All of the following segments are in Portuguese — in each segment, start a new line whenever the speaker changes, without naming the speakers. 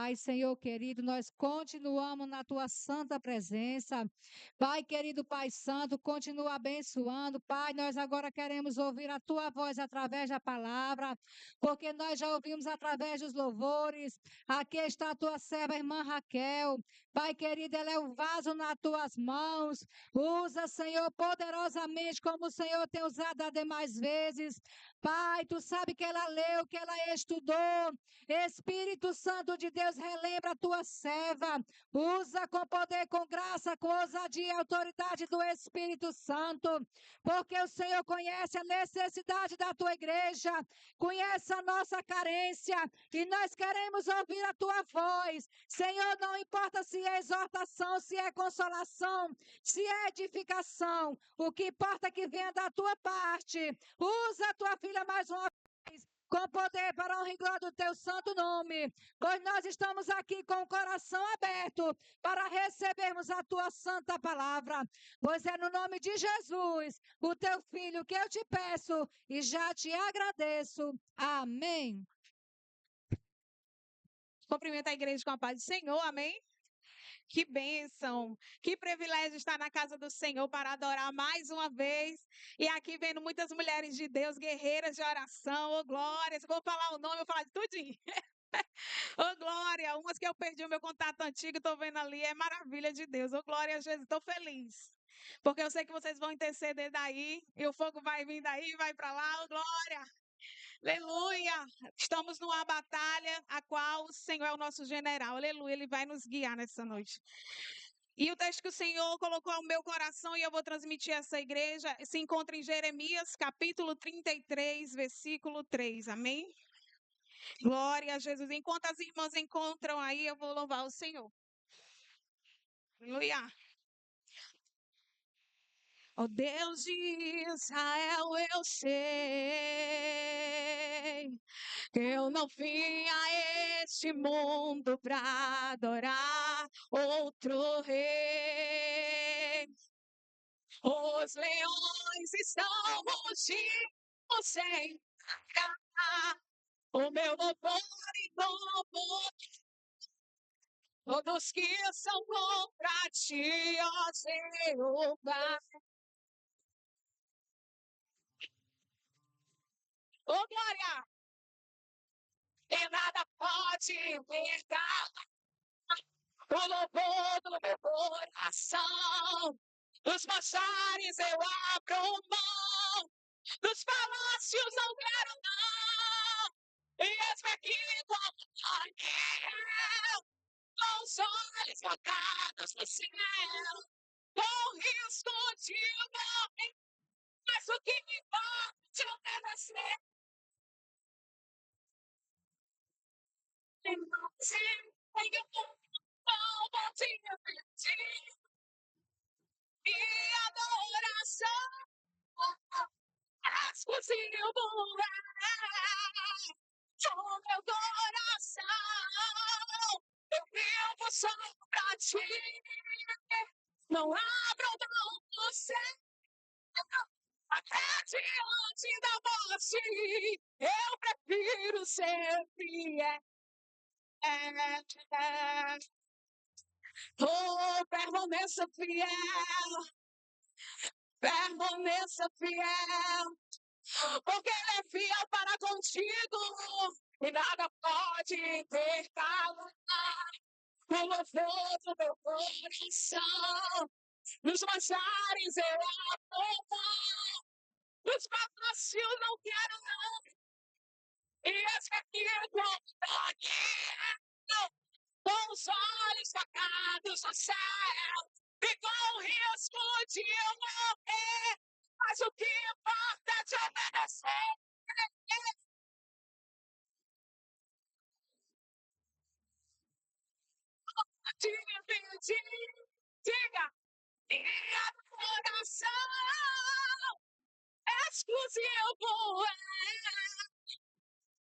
Pai, Senhor querido, nós continuamos na tua santa presença. Pai querido, Pai Santo, continua abençoando. Pai, nós agora queremos ouvir a tua voz através da palavra, porque nós já ouvimos através dos louvores. Aqui está a tua serva, irmã Raquel. Pai querido, ela é o vaso nas tuas mãos. Usa, Senhor, poderosamente, como o Senhor tem usado as demais vezes. Pai, tu sabe que ela leu, que ela estudou. Espírito Santo de Deus, relembra a tua serva. Usa com poder, com graça, com ousadia e autoridade do Espírito Santo. Porque o Senhor conhece a necessidade da tua igreja, conhece a nossa carência e nós queremos ouvir a tua voz. Senhor, não importa se é exortação, se é consolação, se é edificação, o que importa é que venha da tua parte. Usa a tua filha mais uma vez, com poder para a honra e glória do teu santo nome, pois nós estamos aqui com o coração aberto para recebermos a tua santa palavra, pois é no nome de Jesus, o teu filho, que eu te peço e já te agradeço. Amém.
Cumprimento a igreja com a paz do Senhor, amém? Que bênção, que privilégio estar na casa do Senhor para adorar mais uma vez. E aqui vendo muitas mulheres de Deus, guerreiras de oração, ô glória. Se eu vou falar o nome, eu vou falar de tudinho. Ô glória, umas que eu perdi o meu contato antigo, estou vendo ali, é maravilha de Deus. Ô glória a Jesus, estou feliz. Porque eu sei que vocês vão interceder daí, e o fogo vai vir daí, vai para lá, ô glória. Aleluia! Estamos numa batalha a qual o Senhor é o nosso general. Aleluia! Ele vai nos guiar nessa noite. E o texto que o Senhor colocou ao meu coração e eu vou transmitir a essa igreja se encontra em Jeremias, capítulo 33, versículo 3. Amém? Glória a Jesus. Enquanto as irmãs encontram aí, eu vou louvar o Senhor. Aleluia! Ó Deus de Israel, eu sei que eu não vim a este mundo para adorar outro rei. Os leões estão rugindo sem parar, o meu louvor e louvor. Todos que são contra ti, ó Jeová. Ô glória! E nada pode implicar o louvor do meu coração. Dos manjares eu abro mão, dos palácios não quero não. E eis-me aqui com os olhos focados no céu, com risco de morrer, mas o que me importa de obedecer? Sim, tenho não vou te repetir. E adoração exclusivo do meu coração. Eu vivo só pra ti. Não abro mão do céu. Até diante da morte, eu prefiro ser fiel. Oh, permaneça fiel, permaneça fiel, porque Ele é fiel para contigo e nada pode intercalar o louvor do meu coração. Nos manjares eu abro, nos palácios não quero não, e esse aqui é com os olhos focados no céu, e com o risco de eu morrer, mas o que importa é te obedecer. Diga, minha coração exclusivo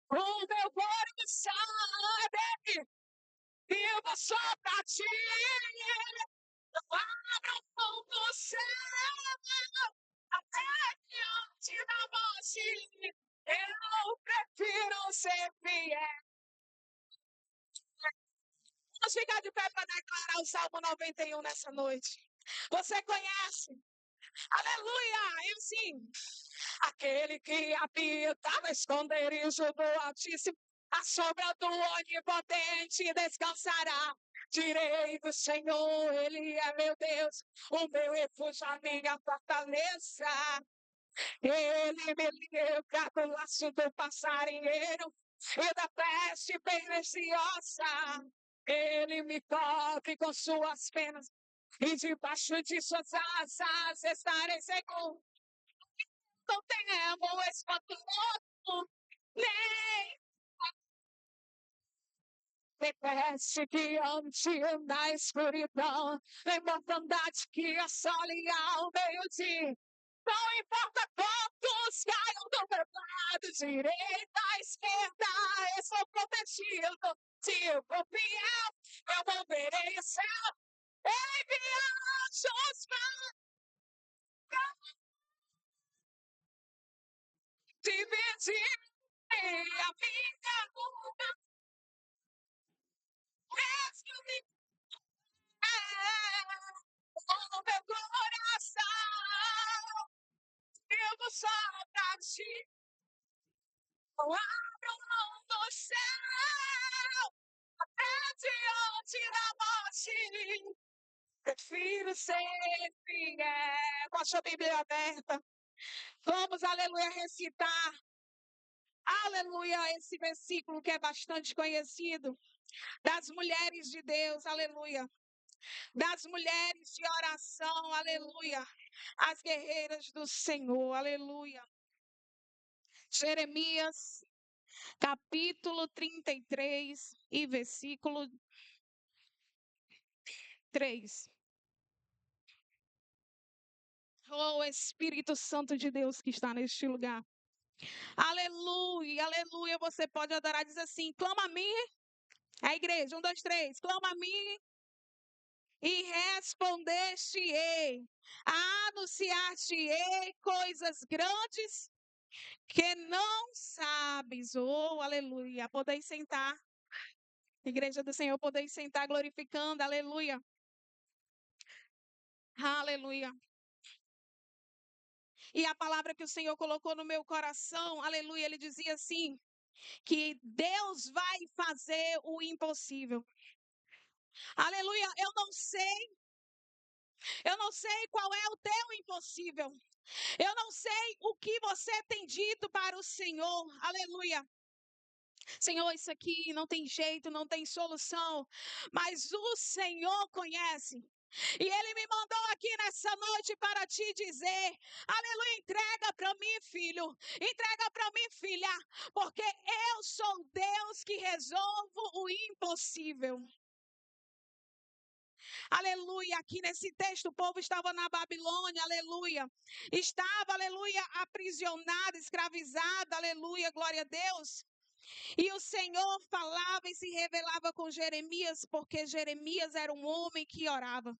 é o meu coração, vivo só pra ti. Não abro mão do céu, até diante da morte, eu prefiro ser fiel. Vamos ficar de pé para declarar o Salmo 91 nessa noite. Você conhece? Aleluia! Eu sim. Aquele que habita no esconderijo do Altíssimo, a sombra do Onipotente descansará. Direi do Senhor, Ele é meu Deus, o meu refúgio, a minha fortaleza. Ele me livra do laço do passarinheiro e da peste perniciosa. Ele me cobre com suas penas e debaixo de suas asas estarei seguro. Não temo espanto morto, nem peste diante da escuridão, nem mortandade que assole ao meio-dia. Não importa quantos caiam do meu lado, direita, esquerda, eu sou protegido. Se eu for fiel, eu moverei o céu. Ele envia anjos para dividir a minha luta. Mesmo me o meu coração, eu vou só pra ti. Eu abro mão do céu, até diante da morte. Prefiro ser fiel. Com a sua Bíblia aberta. Vamos, aleluia, recitar. Aleluia, esse versículo que é bastante conhecido. Das mulheres de Deus, aleluia. Das mulheres de oração, aleluia. As guerreiras do Senhor, aleluia. Jeremias, capítulo 33 e versículo 3. Oh, Espírito Santo de Deus que está neste lugar. Aleluia, aleluia. Você pode adorar, diz assim: clama a mim. A igreja, 1, 2, 3. Clama a mim e respondeste-ei. Anunciar-te-ei coisas grandes que não sabes. Oh, aleluia. Podeis sentar. Igreja do Senhor, podeis sentar glorificando. Aleluia. Aleluia. E a palavra que o Senhor colocou no meu coração, aleluia, ele dizia assim, que Deus vai fazer o impossível. Aleluia, eu não sei qual é o teu impossível. Eu não sei o que você tem dito para o Senhor. Aleluia. Senhor, isso aqui não tem jeito, não tem solução, mas o Senhor conhece. E Ele me mandou aqui nessa noite para te dizer, aleluia, entrega para mim, filho, entrega para mim, filha, porque eu sou Deus que resolvo o impossível. Aleluia, aqui nesse texto o povo estava na Babilônia, aleluia, estava, aleluia, aprisionado, escravizado, aleluia, glória a Deus. E o Senhor falava e se revelava com Jeremias, porque Jeremias era um homem que orava.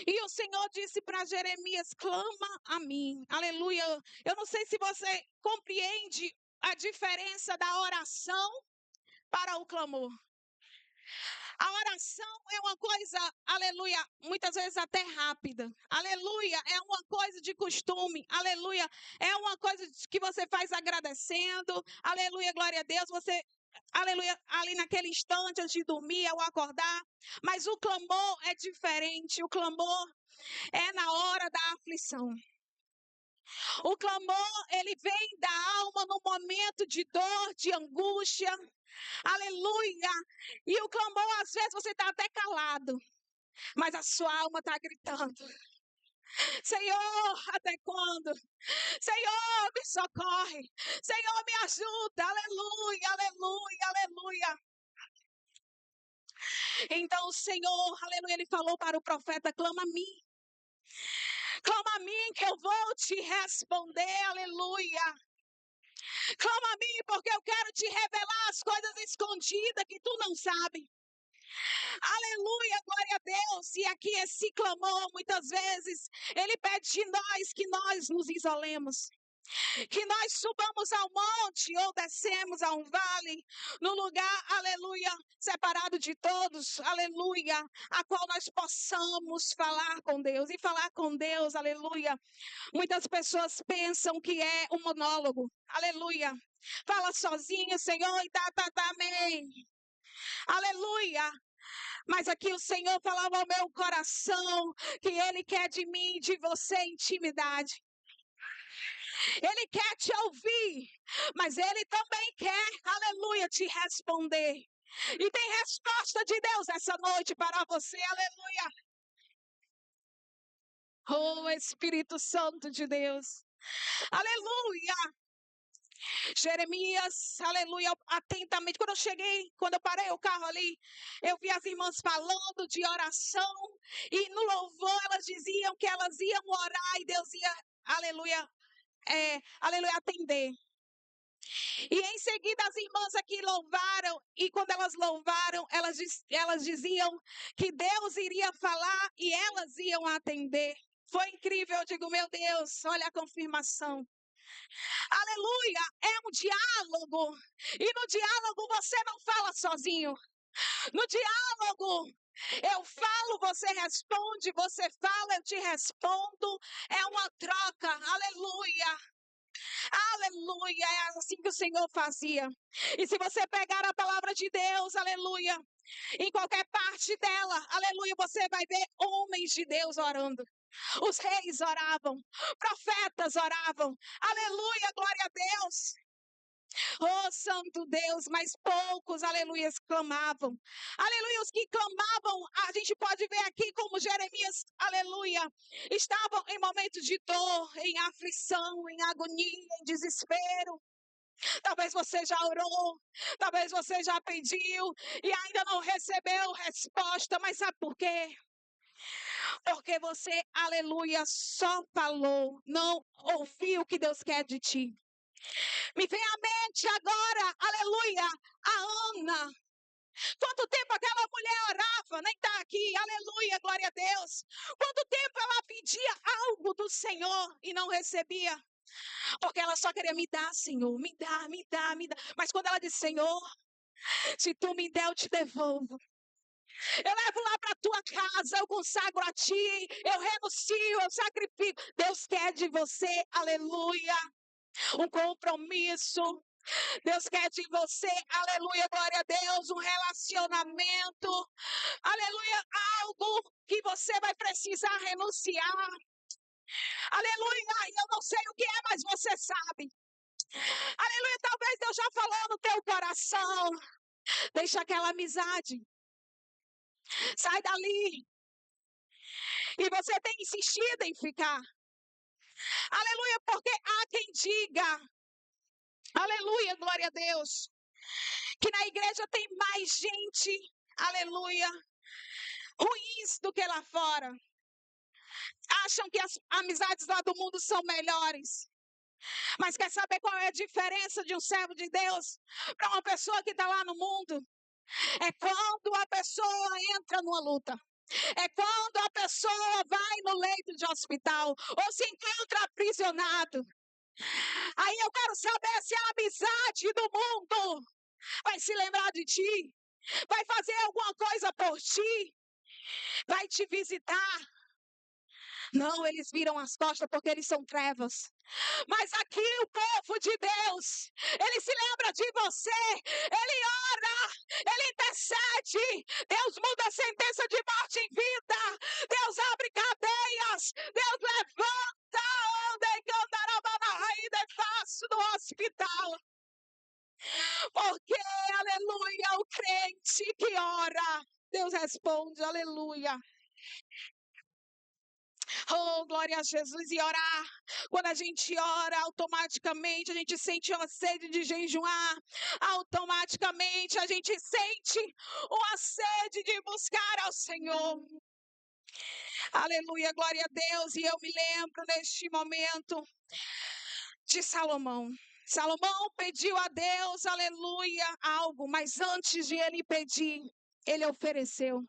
E o Senhor disse para Jeremias, clama a mim, aleluia. Eu não sei se você compreende a diferença da oração para o clamor. A oração é uma coisa, aleluia, muitas vezes até rápida. Aleluia, é uma coisa de costume. Aleluia, é uma coisa que você faz agradecendo. Aleluia, glória a Deus. Você, aleluia, ali naquele instante antes de dormir, ao acordar. Mas o clamor é diferente. O clamor é na hora da aflição. O clamor, ele vem da alma no momento de dor, de angústia. Aleluia! E o clamor, às vezes, você está até calado, mas a sua alma está gritando. Senhor, até quando? Senhor, me socorre. Senhor, me ajuda. Aleluia, aleluia, aleluia. Então o Senhor, aleluia, ele falou para o profeta, clama a mim. Clama a mim que eu vou te responder, aleluia. Clama a mim porque eu quero te revelar as coisas escondidas que tu não sabe. Aleluia, glória a Deus. E aqui esse clamor, muitas vezes, ele pede de nós que nós nos isolemos. Que nós subamos ao monte ou descemos a um vale, no lugar, aleluia, separado de todos, aleluia, a qual nós possamos falar com Deus. E falar com Deus, aleluia, muitas pessoas pensam que é um monólogo, aleluia. Fala sozinho, Senhor, e amém. Aleluia. Mas aqui o Senhor falava ao meu coração que Ele quer de mim e de você intimidade. Ele quer te ouvir, mas Ele também quer, aleluia, te responder. E tem resposta de Deus essa noite para você, aleluia. Oh, Espírito Santo de Deus, aleluia. Jeremias, aleluia, atentamente. Quando eu parei o carro ali, eu vi as irmãs falando de oração. E no louvor elas diziam que elas iam orar e Deus ia, aleluia, aleluia, atender. E em seguida as irmãs aqui louvaram, e quando elas louvaram, elas diziam que Deus iria falar e elas iam atender. Foi incrível, eu digo, meu Deus, olha a confirmação. Aleluia, é um diálogo. E no diálogo você não fala sozinho. No diálogo, eu falo, você responde, você fala, eu te respondo. É uma troca, aleluia. Aleluia, é assim que o Senhor fazia. E se você pegar a palavra de Deus, aleluia, em qualquer parte dela, aleluia, você vai ver homens de Deus orando. Os reis oravam, profetas oravam, aleluia, glória a Deus. Oh, santo Deus, mas poucos, aleluia, clamavam. Aleluia, os que clamavam, a gente pode ver aqui como Jeremias, aleluia, estavam em momentos de dor, em aflição, em agonia, em desespero. Talvez você já orou, talvez você já pediu e ainda não recebeu resposta, mas sabe por quê? Porque você, aleluia, só falou, não ouviu o que Deus quer de ti. Me vem à mente agora, aleluia, a Ana. Quanto tempo aquela mulher orava, nem está aqui, aleluia, glória a Deus. Quanto tempo ela pedia algo do Senhor e não recebia. Porque ela só queria me dar, Senhor, me dá, me dá, me dá. Mas quando ela disse, Senhor, se tu me der, eu te devolvo. Eu levo lá para a tua casa, eu consagro a ti, eu renuncio, eu sacrifico. Deus quer de você, aleluia, um compromisso. Deus quer de você, aleluia, glória a Deus, um relacionamento, aleluia, algo que você vai precisar renunciar. Aleluia, eu não sei o que é, mas você sabe. Aleluia, talvez Deus já falou no teu coração. Deixa aquela amizade. Sai dali. E você tem insistido em ficar. Aleluia, porque há quem diga. Aleluia, glória a Deus. Que na igreja tem mais gente, aleluia, ruins do que lá fora. Acham que as amizades lá do mundo são melhores. Mas quer saber qual é a diferença de um servo de Deus para uma pessoa que está lá no mundo? É quando a pessoa entra numa luta. É quando a pessoa vai no leito de hospital ou se encontra aprisionado. Aí eu quero saber se a amizade do mundo vai se lembrar de ti, vai fazer alguma coisa por ti, vai te visitar. Não, eles viram as costas porque eles são trevas. Mas aqui o povo de Deus, ele se lembra de você, ele ora, ele intercede, Deus muda a sentença de morte em vida, Deus abre cadeias, Deus levanta, anda e cantarabana ainda fácil do hospital. Porque, aleluia, o crente que ora, Deus responde, aleluia. Oh, glória a Jesus. E orar, quando a gente ora, automaticamente a gente sente uma sede de jejuar, automaticamente a gente sente uma sede de buscar ao Senhor. Aleluia, glória a Deus. E eu me lembro neste momento de Salomão. Salomão pediu a Deus, aleluia, algo, mas antes de ele pedir, ele ofereceu.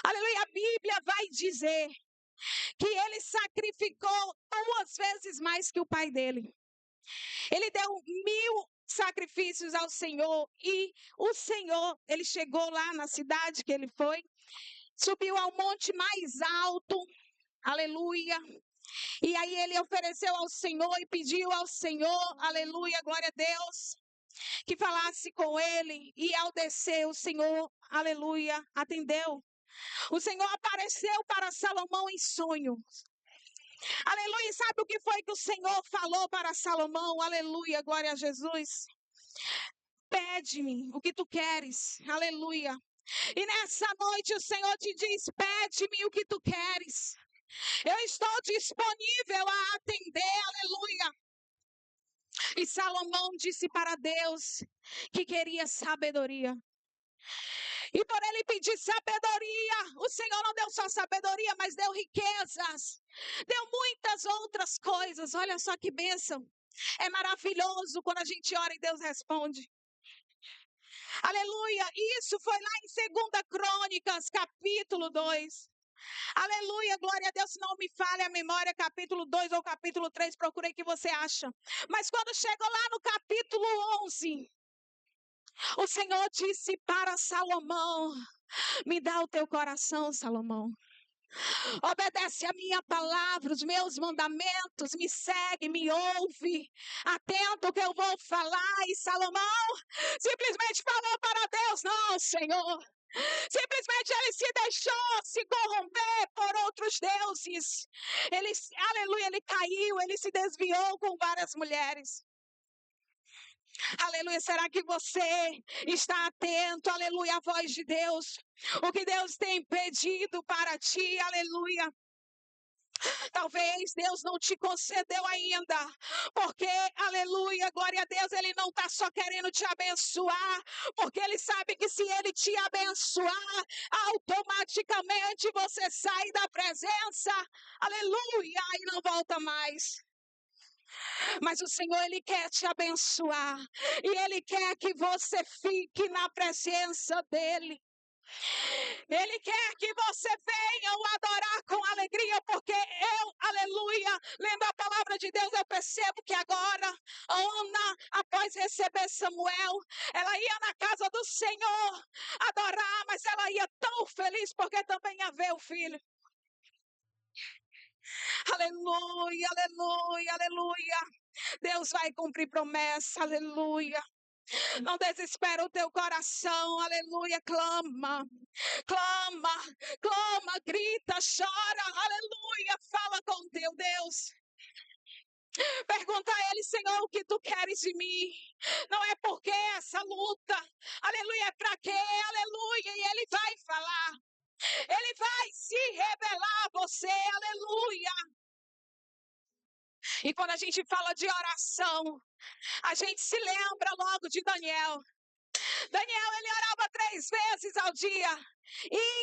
Aleluia, a Bíblia vai dizer que ele sacrificou 2 vezes mais que o pai dele. Ele deu 1000 sacrifícios ao Senhor e o Senhor, ele chegou lá na cidade que ele foi, subiu ao monte mais alto, aleluia, e aí ele ofereceu ao Senhor e pediu ao Senhor, aleluia, glória a Deus, que falasse com ele, e ao descer o Senhor, aleluia, atendeu. O Senhor apareceu para Salomão em sonho. Aleluia, sabe o que foi que o Senhor falou para Salomão? Aleluia, glória a Jesus. Pede-me o que tu queres, aleluia. E nessa noite o Senhor te diz, pede-me o que tu queres. Eu estou disponível a atender, aleluia. E Salomão disse para Deus que queria sabedoria. E por ele pedir sabedoria, o Senhor não deu só sabedoria, mas deu riquezas. Deu muitas outras coisas. Olha só que bênção. É maravilhoso quando a gente ora e Deus responde. Aleluia. Isso foi lá em 2 Crônicas, capítulo 2. Aleluia, glória a Deus, se não me falhe a memória, capítulo 2 ou capítulo 3, procurei que você acha. Mas quando chegou lá no capítulo 11, o Senhor disse para Salomão, me dá o teu coração, Salomão. Obedece a minha palavra, os meus mandamentos, me segue, me ouve, atento ao que eu vou falar. E Salomão simplesmente falou para Deus, não, Senhor. Simplesmente ele se deixou se corromper por outros deuses. Ele, aleluia, ele caiu, ele se desviou com várias mulheres. Aleluia, será que você está atento, aleluia, à voz de Deus? O que Deus tem pedido para ti, aleluia. Talvez Deus não te concedeu ainda, porque, aleluia, glória a Deus, Ele não está só querendo te abençoar, porque Ele sabe que se Ele te abençoar, automaticamente você sai da presença, aleluia, e não volta mais. Mas o Senhor, Ele quer te abençoar, e Ele quer que você fique na presença dEle. Ele quer que você venha o adorar com alegria, porque eu, aleluia, lendo a palavra de Deus, eu percebo que agora, Ana, após receber Samuel, ela ia na casa do Senhor adorar, mas ela ia tão feliz porque também ia ver o filho. Aleluia, aleluia, aleluia. Deus vai cumprir promessa, aleluia. Não desespera o teu coração, aleluia, clama, clama, clama, grita, chora, aleluia, fala com teu Deus. Pergunta a Ele, Senhor, o que Tu queres de mim? Não é porque essa luta, aleluia, é para quê, aleluia, e Ele vai falar. Ele vai se revelar a você, aleluia. E quando a gente fala de oração, a gente se lembra logo de Daniel. Daniel, ele orava 3 vezes ao dia,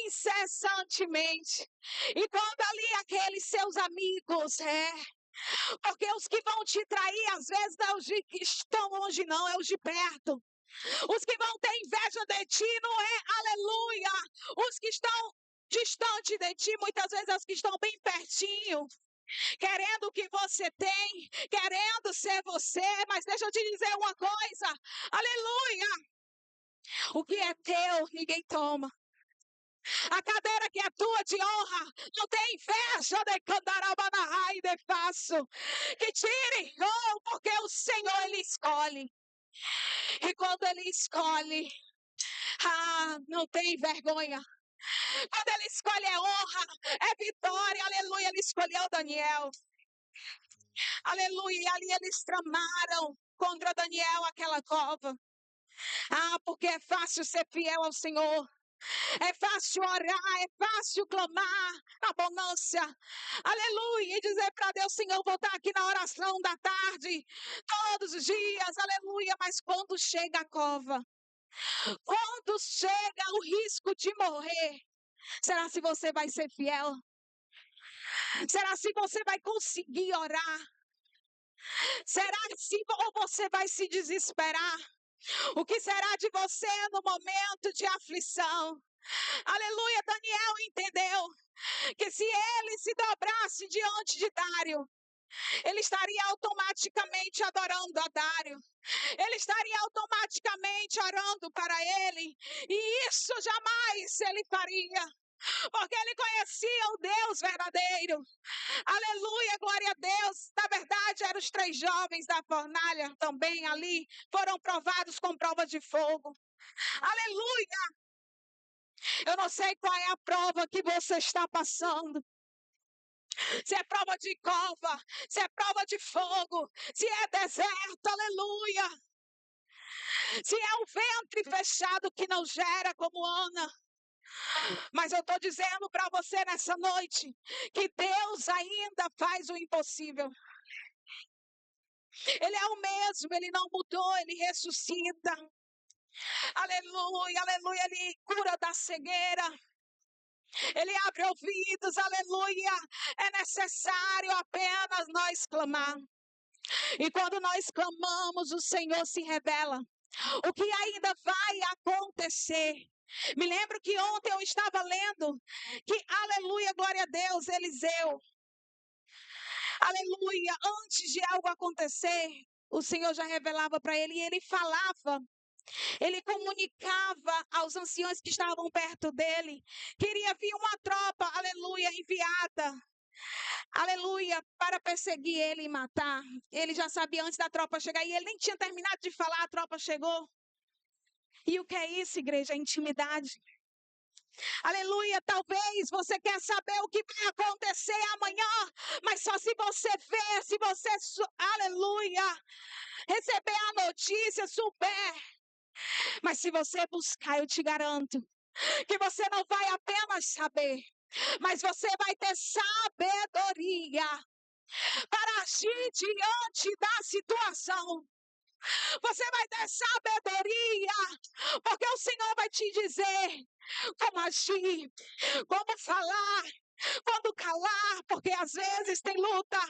incessantemente. E quando ali aqueles seus amigos, porque os que vão te trair, às vezes, não é os que estão longe, não, é os de perto. Os que vão ter inveja de ti, não é, aleluia. Os que estão distante de ti, muitas vezes é os que estão bem pertinho. Querendo o que você tem, querendo ser você, mas deixa eu te dizer uma coisa, aleluia, o que é teu, ninguém toma. A cadeira que é tua de honra, não tem inveja de Candarabanaha e de faço, que tire, porque o Senhor, Ele escolhe, e quando Ele escolhe, não tem vergonha. Quando Ele escolhe é honra, é vitória, aleluia, Ele escolheu Daniel. Aleluia, e ali eles tramaram contra Daniel aquela cova. Porque é fácil ser fiel ao Senhor. É fácil orar, é fácil clamar na abundância. Aleluia, e dizer para Deus, Senhor, vou estar aqui na oração da tarde, todos os dias, aleluia. Mas quando chega a cova, quando chega o risco de morrer, será se você vai ser fiel? Será se você vai conseguir orar? Será se ou você vai se desesperar? O que será de você no momento de aflição? Aleluia, Daniel entendeu que se ele se dobrasse diante de Dário, ele estaria automaticamente adorando a Dário. Ele estaria automaticamente orando para ele. E isso jamais ele faria, porque ele conhecia o Deus verdadeiro. Aleluia, glória a Deus. Na verdade, eram os 3 jovens da fornalha também ali, foram provados com prova de fogo. Aleluia. Eu não sei qual é a prova que você está passando. Se é prova de cova, se é prova de fogo, se é deserto, aleluia. Se é um ventre fechado que não gera como Ana. Mas eu estou dizendo para você nessa noite que Deus ainda faz o impossível. Ele é o mesmo, ele não mudou, ele ressuscita. Aleluia, aleluia, ele cura da cegueira. Ele abre ouvidos, aleluia. É necessário apenas nós clamar. E quando nós clamamos, o Senhor se revela. O que ainda vai acontecer? Me lembro que ontem eu estava lendo que, aleluia, glória a Deus, Eliseu. Aleluia, antes de algo acontecer, o Senhor já revelava para ele e ele falava. Ele comunicava aos anciões que estavam perto dele que iria vir uma tropa, aleluia, enviada, aleluia, para perseguir ele e matar. Ele já sabia antes da tropa chegar e ele nem tinha terminado de falar, a tropa chegou. E o que é isso, igreja? Intimidade. Aleluia, talvez você quer saber o que vai acontecer amanhã, mas só se você ver, se você, aleluia, receber a notícia, souber. Mas se você buscar, eu te garanto que você não vai apenas saber, mas você vai ter sabedoria para agir diante da situação. Você vai ter sabedoria, porque o Senhor vai te dizer como agir, como falar, quando calar, porque às vezes tem luta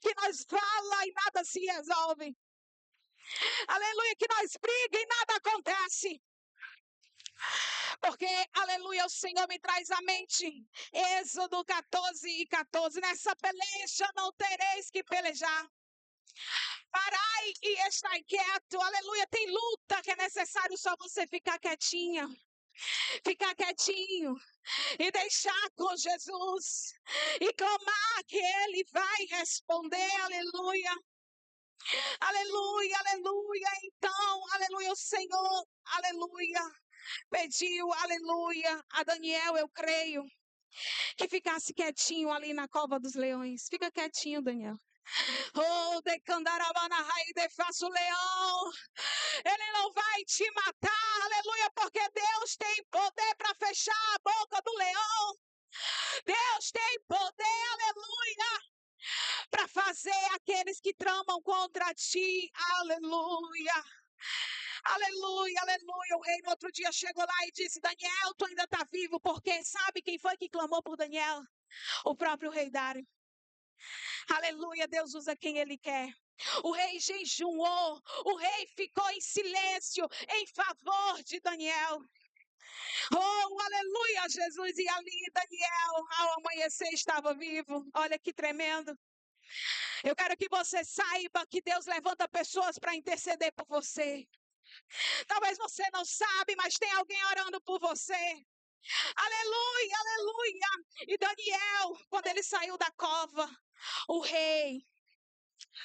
que nós fala e nada se resolve. Aleluia, que nós briga e nada acontece. Porque, aleluia, o Senhor me traz à mente Êxodo 14:14. Nessa peleja não tereis que pelejar. Parai e estai quieto. Aleluia, tem luta que é necessário só você ficar quietinha. Ficar quietinho e deixar com Jesus e clamar que Ele vai responder. Aleluia. Aleluia, aleluia. Então, aleluia, o Senhor, aleluia, pediu, aleluia, a Daniel, eu creio, que ficasse quietinho ali na cova dos leões. Fica quietinho, Daniel. Oh, de Candarabana, de faço leão. Ele não vai te matar, aleluia, porque Deus tem poder para fechar a boca do leão. Deus tem poder, aleluia, para fazer aqueles que tramam contra ti, aleluia. Aleluia, aleluia. O rei no outro dia chegou lá e disse: Daniel, tu ainda está vivo, porque sabe quem foi que clamou por Daniel? O próprio rei Dário. Aleluia, Deus usa quem Ele quer. O rei jejuou, o rei ficou em silêncio em favor de Daniel. Oh, aleluia, Jesus. E ali Daniel, ao amanhecer, estava vivo. Olha que tremendo. Eu quero que você saiba que Deus levanta pessoas para interceder por você. Talvez você não sabe, mas tem alguém orando por você. Aleluia, aleluia. E Daniel, quando ele saiu da cova, o rei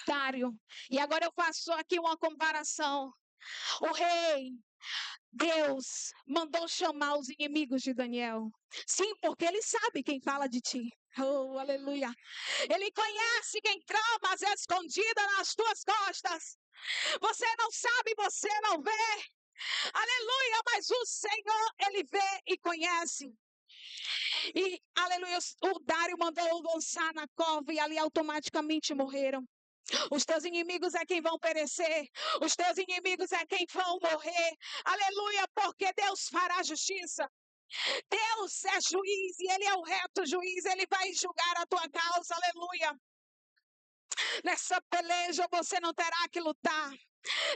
Dário, e agora eu faço aqui uma comparação. O rei, Deus, mandou chamar os inimigos de Daniel. Sim, porque ele sabe quem fala de ti. Oh, aleluia. Ele conhece quem trama as escondidas nas tuas costas. Você não sabe, você não vê. Aleluia, mas o Senhor, Ele vê e conhece. E, aleluia, o Dário mandou lançar na cova e ali automaticamente morreram. Os teus inimigos é quem vão perecer. Os teus inimigos é quem vão morrer. Aleluia, porque Deus fará justiça. Deus é juiz e Ele é o reto juiz. Ele vai julgar a tua causa. Aleluia. Nessa peleja você não terá que lutar.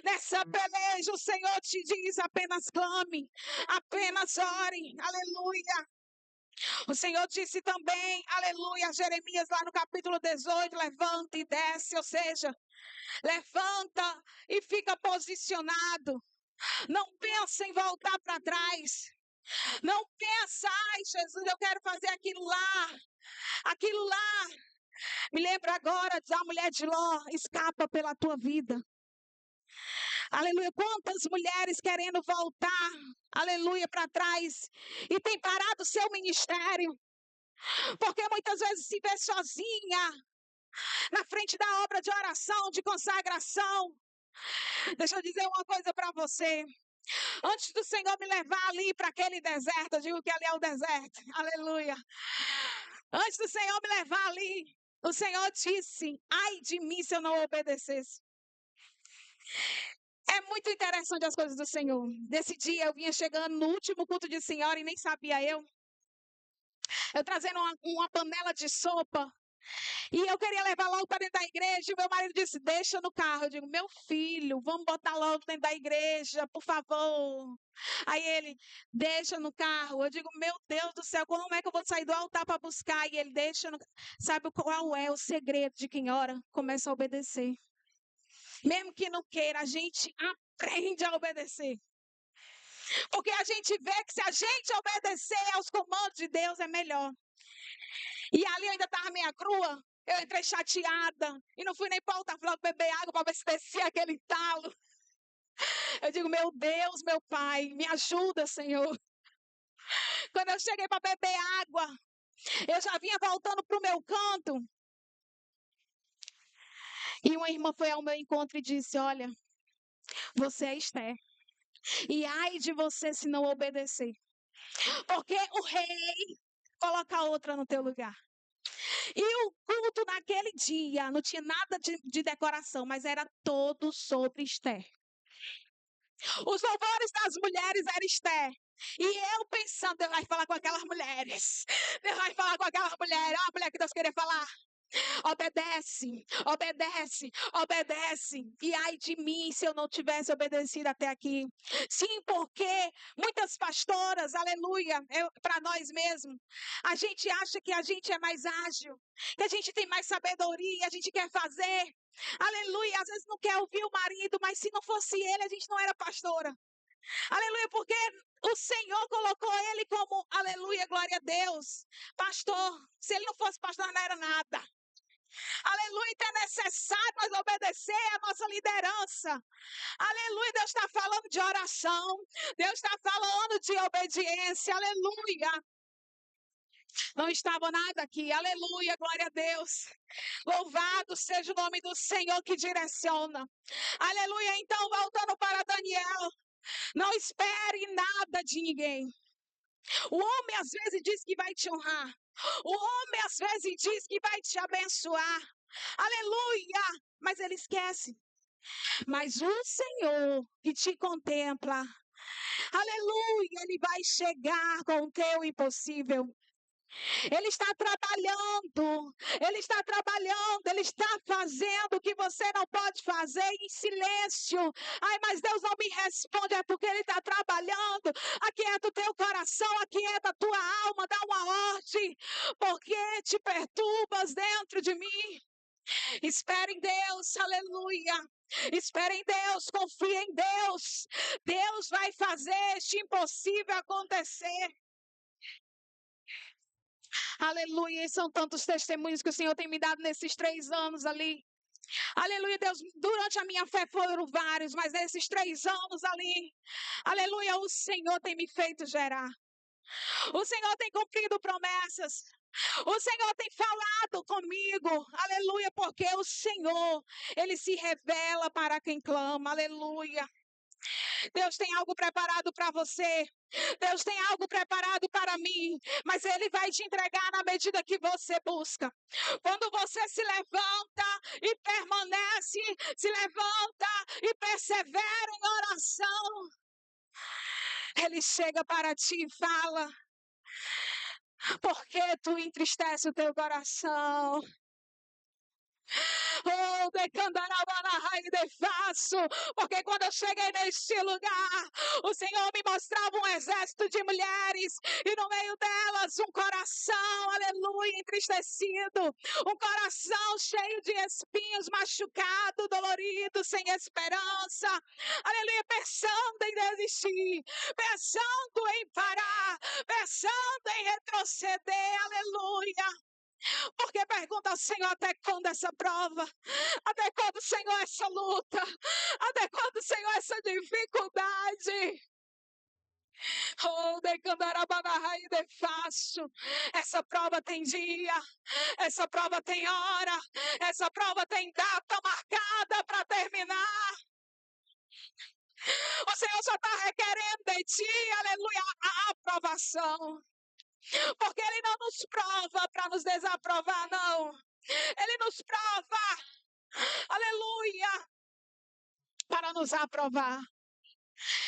Nessa peleja, o Senhor te diz: apenas clame, apenas ore. Aleluia. O Senhor disse também, aleluia, a Jeremias lá no capítulo 18, levanta e desce, ou seja, levanta e fica posicionado. Não pensa em voltar para trás. Não pensa, ai Jesus, eu quero fazer aquilo lá. Aquilo lá. Me lembro agora da mulher de Ló, escapa pela tua vida. Aleluia, quantas mulheres querendo voltar, aleluia, para trás. E tem parado o seu ministério. Porque muitas vezes se vê sozinha na frente da obra de oração, de consagração. Deixa eu dizer uma coisa para você. Antes do Senhor me levar ali para aquele deserto, eu digo que ali é o deserto. Aleluia. Antes do Senhor me levar ali, o Senhor disse: ai de mim se eu não obedecesse. É muito interessante as coisas do Senhor. Nesse dia eu vinha chegando no último culto de senhora e nem sabia eu. Eu trazendo uma panela de sopa. E eu queria levar logo para dentro da igreja. E meu marido disse: deixa no carro. Eu digo: meu filho, vamos botar logo dentro da igreja, por favor. Aí ele: deixa no carro. Eu digo: meu Deus do céu, como é que eu vou sair do altar para buscar? E ele: deixa no carro. Sabe qual é o segredo de quem ora? Começa a obedecer. Mesmo que não queira, a gente aprende a obedecer. Porque a gente vê que se a gente obedecer aos comandos de Deus é melhor. E ali eu ainda estava meia crua. Eu entrei chateada. E não fui nem para o altar beber água para ver se descia aquele talo. Eu digo: meu Deus, meu Pai, me ajuda, Senhor. Quando eu cheguei para beber água, eu já vinha voltando para o meu canto. E uma irmã foi ao meu encontro e disse: olha, você é Esther. E ai de você se não obedecer. Porque o rei coloca outra no teu lugar. E o culto naquele dia não tinha nada de decoração, mas era todo sobre Esther. Os louvores das mulheres eram Esther. E eu pensando, Deus vai falar com aquelas mulheres. Deus vai falar com aquelas mulheres. Olha a mulher que Deus queria falar. Obedece, obedece, obedece. E ai de mim se eu não tivesse obedecido até aqui. Sim, porque muitas pastoras, aleluia, para nós mesmos, a gente acha que a gente é mais ágil, que a gente tem mais sabedoria, a gente quer fazer. Aleluia, às vezes não quer ouvir o marido, mas se não fosse ele, a gente não era pastora. Aleluia, porque o Senhor colocou ele como, aleluia, glória a Deus, pastor. Se ele não fosse pastor, não era nada. Aleluia, então é necessário nós obedecer a nossa liderança. Aleluia, Deus está falando de oração. Deus está falando de obediência. Aleluia. Não estava nada aqui. Aleluia, glória a Deus. Louvado seja o nome do Senhor que direciona. Aleluia, então voltando para Daniel. Não espere nada de ninguém. O homem às vezes diz que vai te honrar. O homem às vezes diz que vai te abençoar. Aleluia! Mas ele esquece. Mas o Senhor que te contempla, aleluia, ele vai chegar com o teu impossível. Ele está trabalhando, ele está fazendo o que você não pode fazer em silêncio. Ai, mas Deus não me responde, é porque ele está trabalhando. Aquieta o teu coração, aquieta a tua alma, dá uma ordem, porque te perturbas dentro de mim. Espere em Deus, aleluia. Espere em Deus, confie em Deus. Deus vai fazer este impossível acontecer. Aleluia, e são tantos testemunhos que o Senhor tem me dado nesses 3 anos ali. Aleluia, Deus, durante a minha fé foram vários, mas nesses 3 anos ali, aleluia, o Senhor tem me feito gerar. O Senhor tem cumprido promessas. O Senhor tem falado comigo, aleluia, porque o Senhor, Ele se revela para quem clama, aleluia. Deus tem algo preparado para você. Deus tem algo preparado para mim, mas Ele vai te entregar na medida que você busca. Quando você se levanta e permanece, se levanta e persevera em oração, Ele chega para ti e fala: por que tu entristece o teu coração? Oh, porque quando eu cheguei neste lugar, o Senhor me mostrava um exército de mulheres e no meio delas um coração, aleluia, entristecido, um coração cheio de espinhos, machucado, dolorido, sem esperança, aleluia, pensando em desistir, pensando em parar, pensando em retroceder, aleluia. Porque pergunta ao Senhor até quando essa prova? Até quando, Senhor, essa luta? Até quando, Senhor, essa dificuldade? Oh, de fácil. Essa prova tem dia, essa prova tem hora, essa prova tem data marcada para terminar. O Senhor só está requerendo de ti, aleluia, a aprovação. Porque Ele não nos prova para nos desaprovar, não. Ele nos prova, aleluia, para nos aprovar.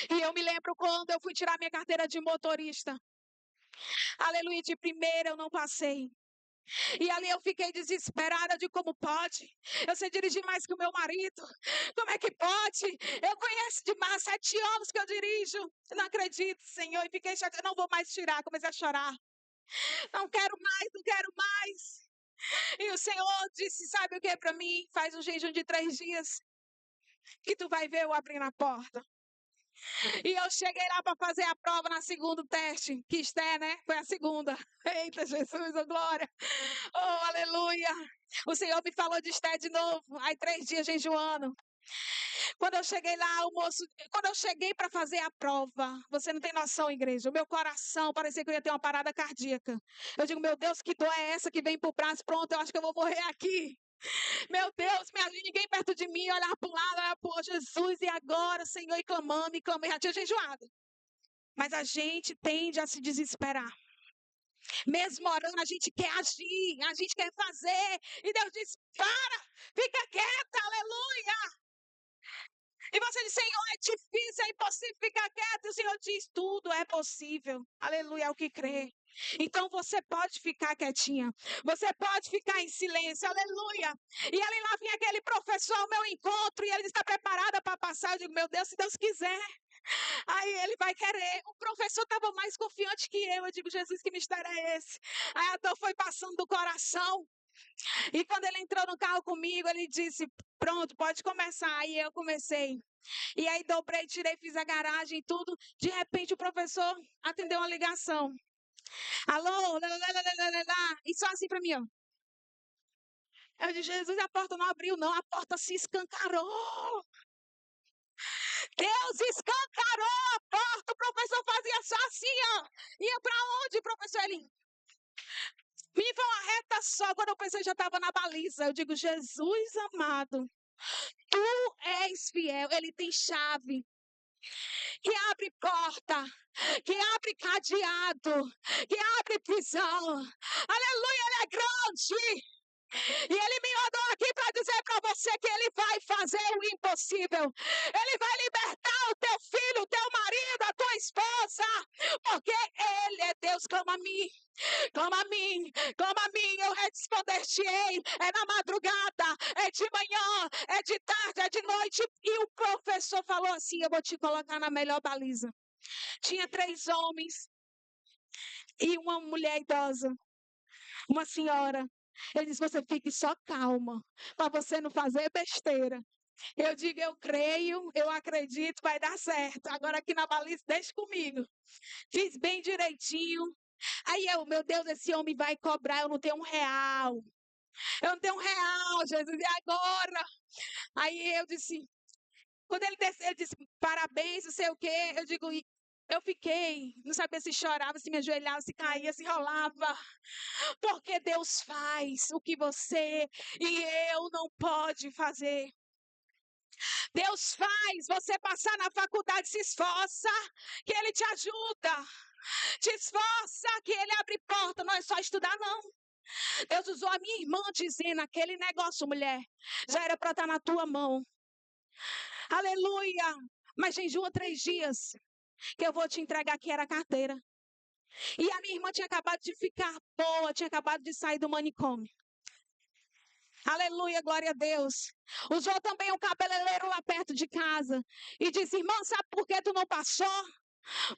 E eu me lembro quando eu fui tirar minha carteira de motorista. Aleluia, de primeira eu não passei. E ali eu fiquei desesperada de como pode. Eu sei dirigir mais que o meu marido. Como é que pode? Eu conheço demais, 7 anos que eu dirijo. Não acredito, Senhor. E fiquei chateada, não vou mais tirar. Comecei a chorar. Não quero mais, não quero mais. E o Senhor disse, sabe o que é para mim? Faz um jejum de 3 dias. Que tu vai ver eu abrindo a porta. E eu cheguei lá para fazer a prova na segundo teste, que Esté, né? Foi a segunda. Eita, Jesus, oh glória. Oh, aleluia. O Senhor me falou de Esté de novo. Aí 3 dias jejuando. Quando eu cheguei lá, quando eu cheguei para fazer a prova, você não tem noção, igreja, o meu coração parecia que eu ia ter uma parada cardíaca. Eu digo, meu Deus, que dor é essa que vem pro braço? Pronto, eu acho que eu vou morrer aqui. Meu Deus, ninguém perto de mim, olhar para o lado, olhar para o Jesus, e agora, Senhor, e clamando, já tinha jejuado. Mas a gente tende a se desesperar. Mesmo orando, a gente quer agir, a gente quer fazer. E Deus diz, para, fica quieta, aleluia. E você diz, Senhor, é difícil, é impossível ficar quieto. E o Senhor diz, tudo é possível. Aleluia, é o que crê. Então você pode ficar quietinha. Você pode ficar em silêncio. Aleluia. E ali lá vinha aquele professor ao meu encontro e ele está preparada para passar. Eu digo, meu Deus, se Deus quiser. Aí ele vai querer. O professor estava mais confiante que eu. Eu digo, Jesus, que mistério é esse? Aí a dor foi passando do coração. E quando ele entrou no carro comigo, ele disse, pronto, pode começar. Aí eu comecei. E aí dobrei, tirei, fiz a garagem e tudo. De repente o professor atendeu uma ligação. Alô, e só assim para mim, ó. Eu disse, Jesus, a porta não abriu, não, a porta se escancarou. Deus escancarou a porta, o professor fazia só assim, ó. Ia para onde, professor? Ele me foi uma reta só, quando eu pensei já estava na baliza. Eu digo, Jesus amado, tu és fiel, ele tem chave. Que abre porta, que abre cadeado, que abre prisão. Aleluia, ele é grande. E ele me mandou aqui para dizer para você que ele vai fazer o impossível. Ele vai libertar o teu filho, o teu marido, a tua esposa. Porque ele é Deus. Clama a mim. Clama a mim, clama a mim, eu responder-te-ei. É na madrugada, é de manhã, é de tarde, é de noite. E o professor falou assim, eu vou te colocar na melhor baliza. Tinha 3 homens e uma mulher idosa, uma senhora. Ele disse, você fique só calma, para você não fazer besteira. Eu digo, eu creio, eu acredito, vai dar certo. Agora aqui na baliza, deixa comigo. Fiz bem direitinho. Aí eu, meu Deus, esse homem vai cobrar, eu não tenho R$1. Eu não tenho R$1, Jesus, e agora? Aí eu disse, quando ele disse, parabéns, não sei o quê, eu digo, eu fiquei, não sabia se chorava, se me ajoelhava, se caía, se rolava. Porque Deus faz o que você e eu não pode fazer. Deus faz você passar na faculdade, se esforça, que Ele te ajuda. Te esforça, que Ele abre porta, não é só estudar, não. Deus usou a minha irmã dizendo, aquele negócio, mulher, já era para estar na tua mão. Aleluia. Mas jejua 3 dias, que eu vou te entregar que era a carteira. E a minha irmã tinha acabado de ficar boa, tinha acabado de sair do manicômio. Aleluia, glória a Deus. Usou também um cabeleireiro lá perto de casa e disse: irmã, sabe por que tu não passou?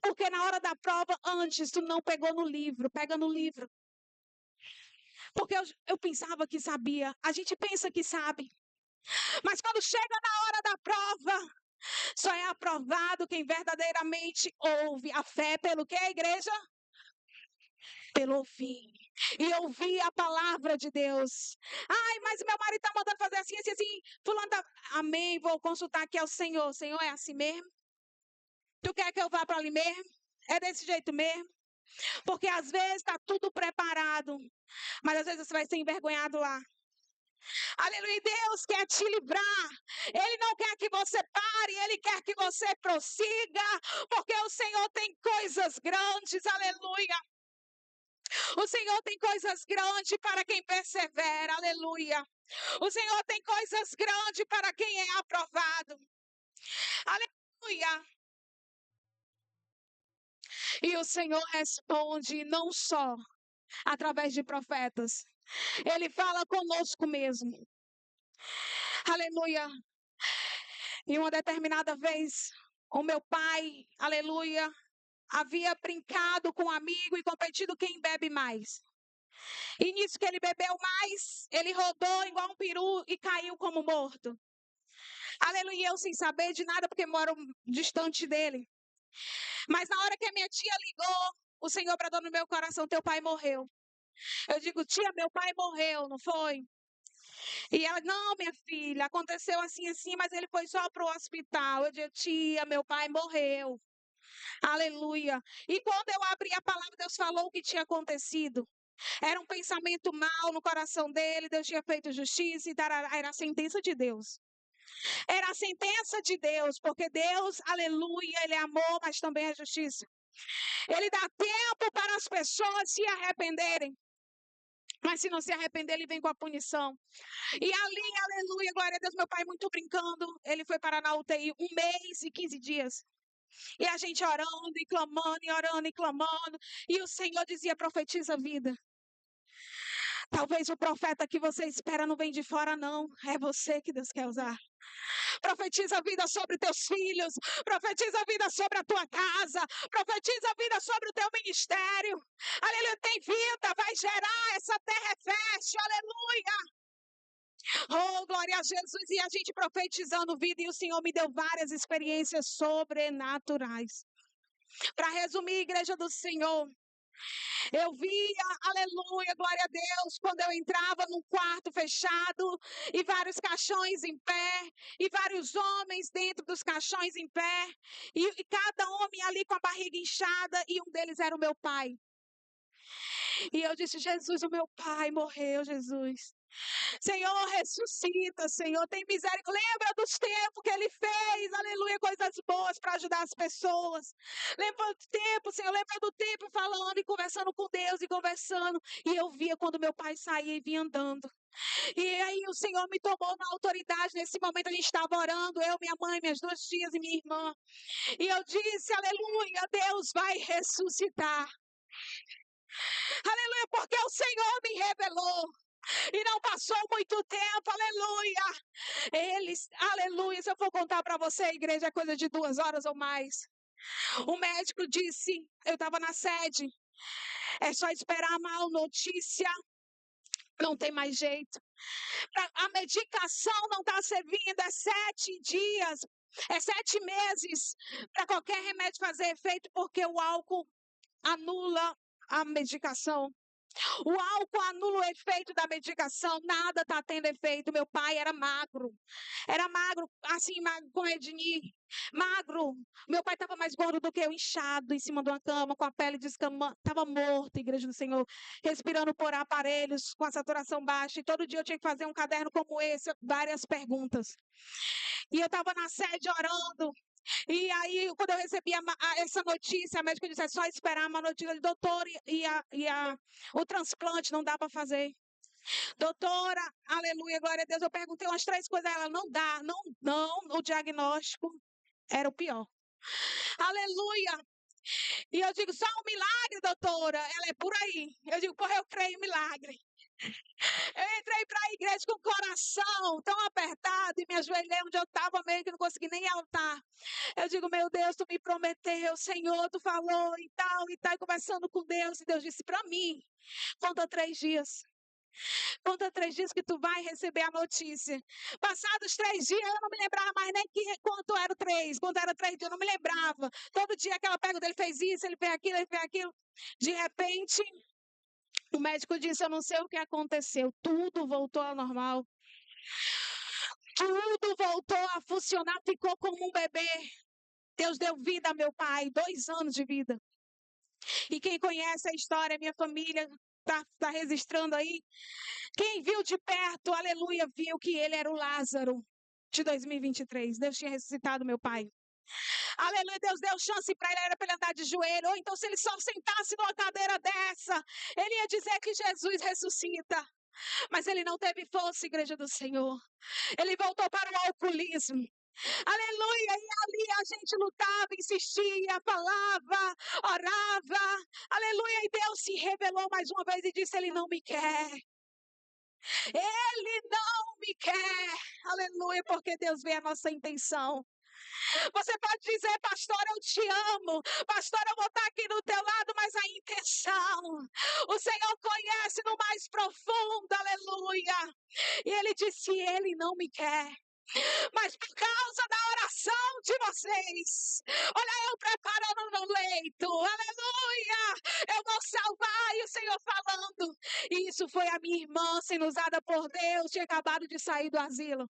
Porque na hora da prova, antes, tu não pegou no livro. Pega no livro. Porque eu pensava que sabia. A gente pensa que sabe. Mas quando chega na hora da prova, só é aprovado quem verdadeiramente ouve. A fé pelo que, igreja? Pelo ouvir. E ouvir a palavra de Deus. Ai, mas meu marido está mandando fazer assim, assim, assim. Fulano tá... Amém, vou consultar aqui ao Senhor. Senhor, é assim mesmo? Tu quer que eu vá para ali mesmo? É desse jeito mesmo? Porque às vezes está tudo preparado, mas às vezes você vai ser envergonhado lá. Aleluia, Deus quer te livrar. Ele não quer que você pare, Ele quer que você prossiga, porque o Senhor tem coisas grandes, aleluia. O Senhor tem coisas grandes para quem persevera, aleluia. O Senhor tem coisas grandes para quem é aprovado, aleluia. E o Senhor responde não só através de profetas, Ele fala conosco mesmo. Aleluia. E uma determinada vez, o meu pai, aleluia, havia brincado com um amigo e competido quem bebe mais. E nisso que ele bebeu mais, ele rodou igual um peru e caiu como morto. Aleluia, eu sem saber de nada, porque moro distante dele. Mas na hora que a minha tia ligou, o Senhor bradou no meu coração: teu pai morreu. Eu digo: tia, meu pai morreu, não foi? E ela: não, minha filha, aconteceu assim, assim, mas ele foi só para o hospital. Eu digo: tia, meu pai morreu. Aleluia. E quando eu abri a palavra, Deus falou o que tinha acontecido. Era um pensamento mau no coração dele, Deus tinha feito justiça e era a sentença de Deus. Era a sentença de Deus, porque Deus, aleluia, Ele é amor, mas também é justiça. Ele dá tempo para as pessoas se arrependerem. Mas se não se arrepender, ele vem com a punição. E ali, aleluia, glória a Deus, meu pai muito brincando, ele foi parar na UTI 1 mês e 15 dias. E a gente orando e clamando, e orando e clamando. E o Senhor dizia: profetiza a vida. Talvez o profeta que você espera não vem de fora, não. É você que Deus quer usar. Profetiza a vida sobre teus filhos. Profetiza a vida sobre a tua casa. Profetiza a vida sobre o teu ministério. Aleluia, tem vida, vai gerar. Essa terra é fértil. Aleluia. Oh, glória a Jesus. E a gente profetizando vida. E o Senhor me deu várias experiências sobrenaturais. Para resumir, igreja do Senhor, eu via, aleluia, glória a Deus, quando eu entrava num quarto fechado e vários caixões em pé, e vários homens dentro dos caixões em pé, e cada homem ali com a barriga inchada, e um deles era o meu pai. E eu disse: Jesus, o meu pai morreu, Jesus. Senhor, ressuscita, Senhor, tem misericórdia. Lembra dos tempos que Ele fez, aleluia, coisas boas para ajudar as pessoas. Lembra do tempo, Senhor, lembra do tempo falando e conversando com Deus e conversando. E eu via quando meu pai saía e vinha andando. E aí o Senhor me tomou na autoridade. Nesse momento a gente estava orando, eu, minha mãe, minhas 2 tias e minha irmã. E eu disse: aleluia, Deus vai ressuscitar. Aleluia, porque o Senhor me revelou. E não passou muito tempo, aleluia. Eles, aleluia, se eu for contar para você, igreja, é coisa de 2 horas ou mais. O médico disse, eu estava na sede, é só esperar a mal notícia, não tem mais jeito. A medicação não está servindo, é 7 dias, é 7 meses para qualquer remédio fazer efeito, porque o álcool anula a medicação. O álcool anula o efeito da medicação, nada está tendo efeito. Meu pai era magro, assim, magro com Ednir, magro. Meu pai estava mais gordo do que eu, inchado, em cima de uma cama, com a pele descamando, estava morto, igreja do Senhor, respirando por aparelhos, com a saturação baixa, e todo dia eu tinha que fazer um caderno como esse, várias perguntas. E eu estava na sede orando. E aí, quando eu recebi essa notícia, a médica disse: é só esperar uma notícia. Doutor, o transplante não dá para fazer. Doutora, aleluia, glória a Deus. Eu perguntei umas 3 coisas, ela: não dá, não, o diagnóstico era o pior. Aleluia. E eu digo: só um milagre, doutora. Ela: é por aí. Eu digo: porra, eu creio em milagre. Eu entrei para a igreja com o coração tão apertado e me ajoelhei onde eu estava meio que não consegui nem altar. Eu digo, meu Deus, tu me prometeu, Senhor, tu falou e tal, e conversando com Deus. E Deus disse para mim, conta 3 dias. Conta 3 dias que tu vai receber a notícia. Passados 3 dias, eu não me lembrava mais nem quanto era 3. Quando era 3 dias, eu não me lembrava. Todo dia aquela pega dele fez isso, ele fez aquilo, ele fez aquilo. De repente, o médico disse, eu não sei o que aconteceu. Tudo voltou ao normal. Tudo voltou a funcionar, ficou como um bebê. Deus deu vida a meu pai, 2 anos de vida. E quem conhece a história, minha família tá registrando aí. Quem viu de perto, aleluia, viu que ele era o Lázaro de 2023. Deus tinha ressuscitado meu pai. Aleluia, Deus deu chance para ele, era para ele andar de joelho. Ou então, se ele só sentasse numa cadeira dessa, ele ia dizer que Jesus ressuscita. Mas ele não teve força, igreja do Senhor. Ele voltou para o alcoolismo. Aleluia, e ali a gente lutava, insistia, falava, orava. Aleluia, e Deus se revelou mais uma vez e disse, ele não me quer. Ele não me quer. Aleluia, porque Deus vê a nossa intenção. Você pode dizer, pastor, eu te amo. Pastor, eu vou estar aqui do teu lado, mas a intenção. O Senhor conhece no mais profundo, aleluia. E ele disse, ele não me quer. Mas por causa da oração de vocês, olha eu preparando no leito, aleluia, eu vou salvar, e o Senhor falando, e isso foi a minha irmã sendo usada por Deus, tinha acabado de sair do asilo.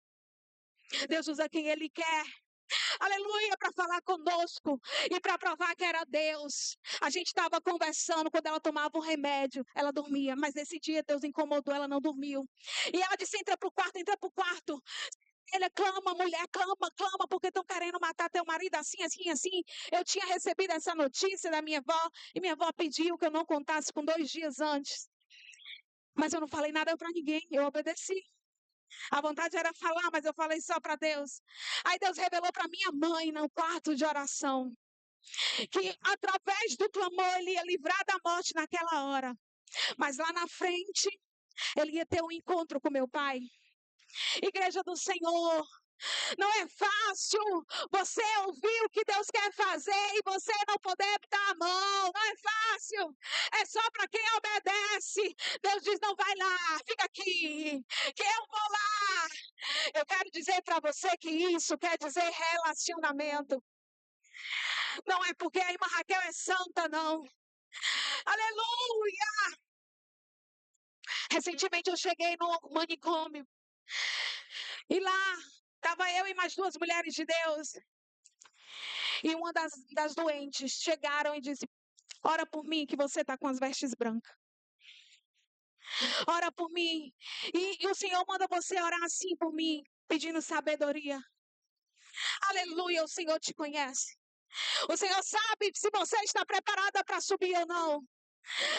Deus usa quem Ele quer. Aleluia, para falar conosco e para provar que era Deus. A gente estava conversando, quando ela tomava o remédio, ela dormia, mas nesse dia Deus incomodou, ela não dormiu. E ela disse, entra para o quarto, entra para o quarto. Ele clama, mulher, clama, clama, porque estão querendo matar teu marido assim, assim, assim. Eu tinha recebido essa notícia da minha avó, e minha avó pediu que eu não contasse com 2 dias antes. Mas eu não falei nada para ninguém, eu obedeci. A vontade era falar, mas eu falei só para Deus. Aí Deus revelou para minha mãe no quarto de oração, que através do clamor ele ia livrar da morte naquela hora. Mas lá na frente, ele ia ter um encontro com meu pai. Igreja do Senhor, não é fácil você ouvir o que Deus quer fazer e você não poder dar a mão. Não é fácil. É só para quem obedece. Deus diz, não vai lá, fica aqui, que eu vou lá. Eu quero dizer para você que isso quer dizer relacionamento. Não é porque a irmã Raquel é santa, não. Aleluia! Recentemente eu cheguei no manicômio. E lá estava eu e mais 2 mulheres de Deus. E uma das doentes chegaram e disse, ora por mim que você está com as vestes brancas. Ora por mim. E o Senhor manda você orar assim por mim, pedindo sabedoria. Aleluia, o Senhor te conhece. O Senhor sabe se você está preparada para subir ou não.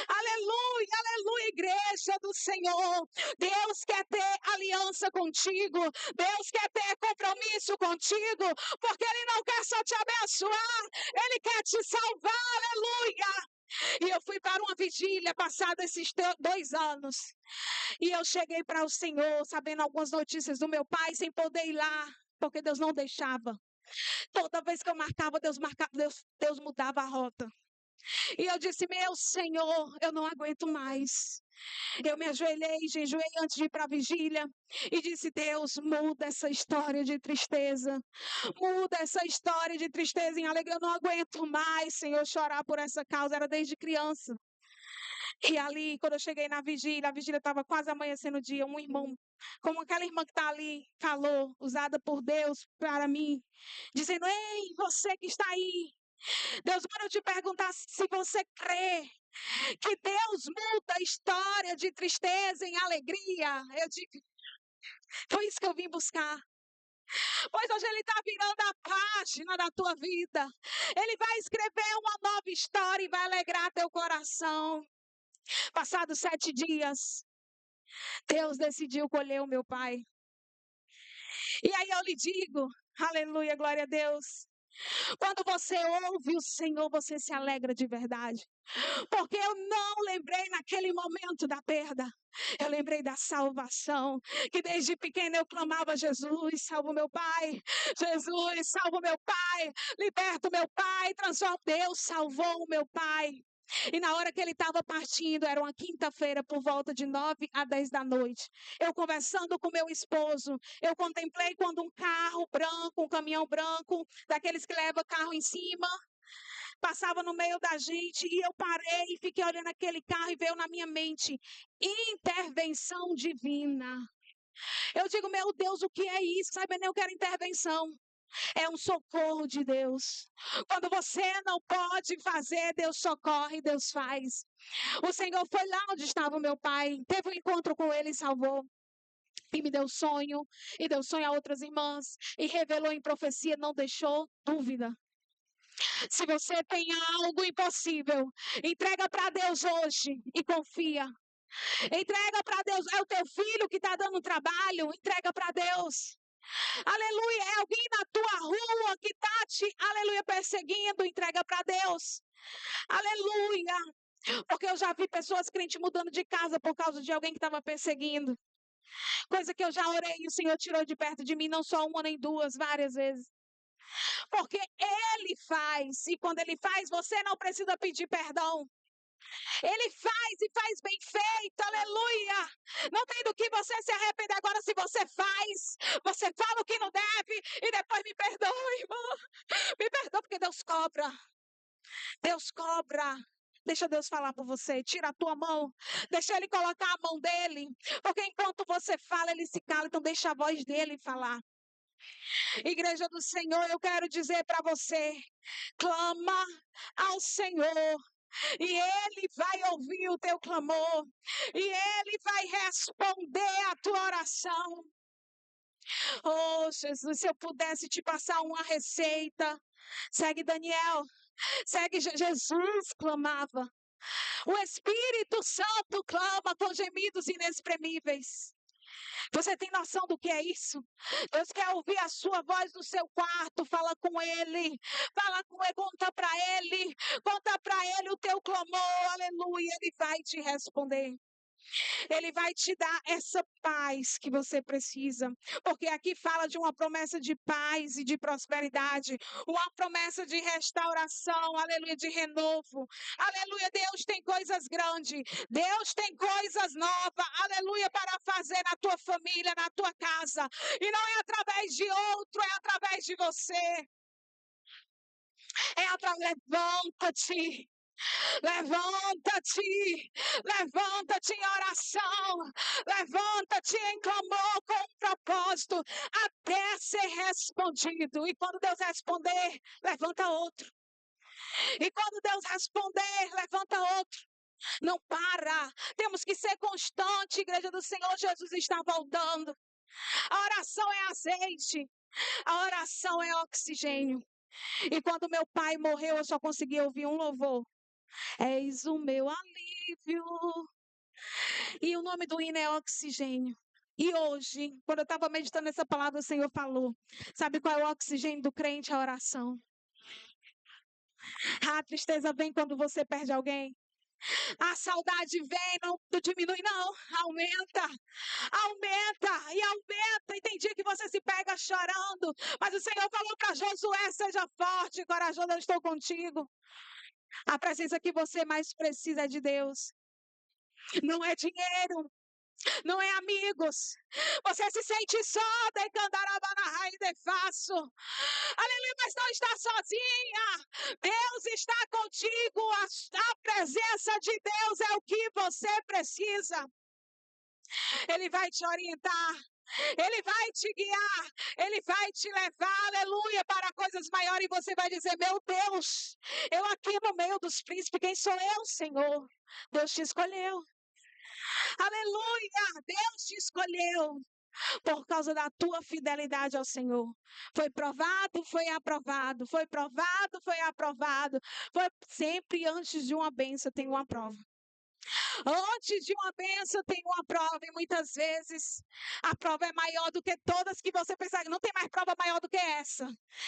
Aleluia, aleluia, igreja do Senhor. Deus quer ter aliança contigo. Deus quer ter compromisso contigo. Porque Ele não quer só te abençoar. Ele quer te salvar, aleluia. E eu fui para uma vigília passado esses 2 anos. E eu cheguei para o Senhor, sabendo algumas notícias do meu pai, sem poder ir lá. Porque Deus não deixava. Toda vez que eu marcava, Deus mudava a rota. E eu disse, meu Senhor, eu não aguento mais. Eu me ajoelhei, jejuei antes de ir para a vigília. E disse, Deus, muda essa história de tristeza. Muda essa história de tristeza em alegria. Eu não aguento mais, Senhor, chorar por essa causa. Era desde criança. E ali, quando eu cheguei na vigília, a vigília estava quase amanhecendo o dia. Um irmão, como aquela irmã que está ali, falou, usada por Deus para mim, dizendo, ei, você que está aí, Deus manda eu te perguntar se você crê que Deus muda a história de tristeza em alegria. Eu digo, foi isso que eu vim buscar. Pois hoje Ele está virando a página da tua vida. Ele vai escrever uma nova história e vai alegrar teu coração. Passados 7 dias, Deus decidiu colher o meu pai. E aí eu lhe digo, aleluia, glória a Deus. Quando você ouve o Senhor, você se alegra de verdade. Porque eu não lembrei naquele momento da perda. Eu lembrei da salvação, que desde pequena eu clamava: Jesus, salva o meu pai. Jesus, salva o meu pai. Liberta o meu pai. Transforma. Deus salvou o meu pai. E na hora que ele estava partindo, era uma quinta-feira, por volta de 9 às 10 da noite. Eu conversando com meu esposo, eu contemplei quando um carro branco, um caminhão branco, daqueles que leva carro em cima, passava no meio da gente, e eu parei e fiquei olhando aquele carro e veio na minha mente: intervenção divina. Eu digo: meu Deus, o que é isso? Sabe, nem eu quero intervenção. É um socorro de Deus. Quando você não pode fazer, Deus socorre, Deus faz. O Senhor foi lá onde estava o meu pai, teve um encontro com ele e salvou. E me deu sonho, e deu sonho a outras irmãs, e revelou em profecia, não deixou dúvida. Se você tem algo impossível, entrega para Deus hoje e confia. Entrega para Deus. É o teu filho que está dando trabalho, entrega para Deus. Aleluia. É alguém na tua rua que está te, aleluia, perseguindo, entrega para Deus. Aleluia. Porque eu já vi pessoas crentes mudando de casa por causa de alguém que estava perseguindo. Coisa que eu já orei e o Senhor tirou de perto de mim, não só uma nem duas, várias vezes. Porque Ele faz, e quando Ele faz, você não precisa pedir perdão. Ele faz e faz bem feito, aleluia. Não tem do que você se arrepender agora se você faz. Você fala o que não deve e depois me perdoa, irmão. Me perdoa porque Deus cobra. Deus cobra. Deixa Deus falar por você. Tira a tua mão. Deixa Ele colocar a mão dele. Porque enquanto você fala, Ele se cala. Então deixa a voz dele falar. Igreja do Senhor, eu quero dizer para você: clama ao Senhor. E Ele vai ouvir o teu clamor. E Ele vai responder a tua oração. Oh, Jesus, se eu pudesse te passar uma receita. Segue Daniel. Segue Jesus clamava. O Espírito Santo clama com gemidos inexprimíveis. Você tem noção do que é isso? Deus quer ouvir a sua voz no seu quarto. Fala com Ele. Fala com Ele. Conta para Ele. Conta para Ele o teu clamor. Aleluia. Ele vai te responder. Ele vai te dar essa paz que você precisa. Porque aqui fala de uma promessa de paz e de prosperidade. Uma promessa de restauração. Aleluia. De renovo. Aleluia. Deus tem coisas grandes. Deus tem coisas novas. Aleluia. Para fazer na tua família, na tua casa. E não é através de outro, é através de você. É através. Levanta-te. Levanta-te, levanta-te em oração, levanta-te em clamor com um propósito, até ser respondido. E quando Deus responder, levanta outro. E quando Deus responder, levanta outro. Não para, temos que ser constante, igreja do Senhor. Jesus está voltando. A oração é azeite, a oração é oxigênio. E quando meu pai morreu, eu só consegui ouvir um louvor. És o meu alívio. E o nome do hino é Oxigênio. E hoje, quando eu estava meditando nessa palavra, o Senhor falou: sabe qual é o oxigênio do crente? A oração. A tristeza vem quando você perde alguém. A saudade vem, não diminui, não. Aumenta, aumenta e aumenta. E tem dia que você se pega chorando. Mas o Senhor falou para Josué: seja forte, corajoso, eu estou contigo. A presença que você mais precisa é de Deus. Não é dinheiro, não é amigos. Você se sente só, aleluia, mas não está sozinha. Deus está contigo. A presença de Deus é o que você precisa. Ele vai te orientar. Ele vai te guiar, Ele vai te levar, aleluia, para coisas maiores. E você vai dizer: meu Deus, eu aqui no meio dos príncipes, quem sou eu, Senhor? Deus te escolheu. Aleluia, Deus te escolheu por causa da tua fidelidade ao Senhor. Foi provado, foi aprovado. Foi provado, foi aprovado. Foi sempre antes de uma bênção tem uma prova. Antes de uma bênção tem uma prova, e muitas vezes a prova é maior do que todas que você pensa. Não tem mais prova maior do que essa.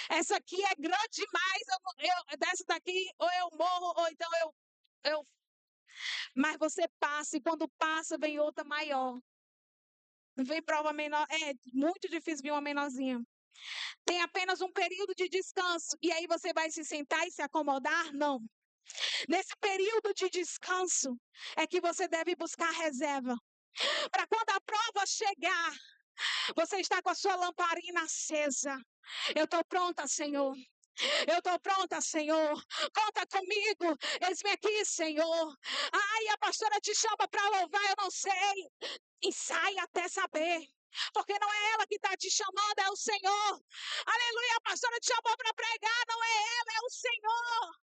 Essa aqui é grande demais. Dessa daqui, ou eu morro, ou então eu eu, mas você passa, e quando passa, vem outra maior. Vem prova menor, é muito difícil vir uma menorzinha. Tem apenas um período de descanso, e aí você vai se sentar e se acomodar? Não. Nesse período de descanso é que você deve buscar reserva. Para quando a prova chegar, você está com a sua lamparina acesa. Eu estou pronta, Senhor. Eu estou pronta, Senhor. Conta comigo. Eis-me aqui, Senhor. Ai, a pastora te chama para louvar, eu não sei. Ensaia até saber. Porque não é ela que está te chamando, é o Senhor. Aleluia, a pastora te chamou para pregar, não é ela, é o Senhor.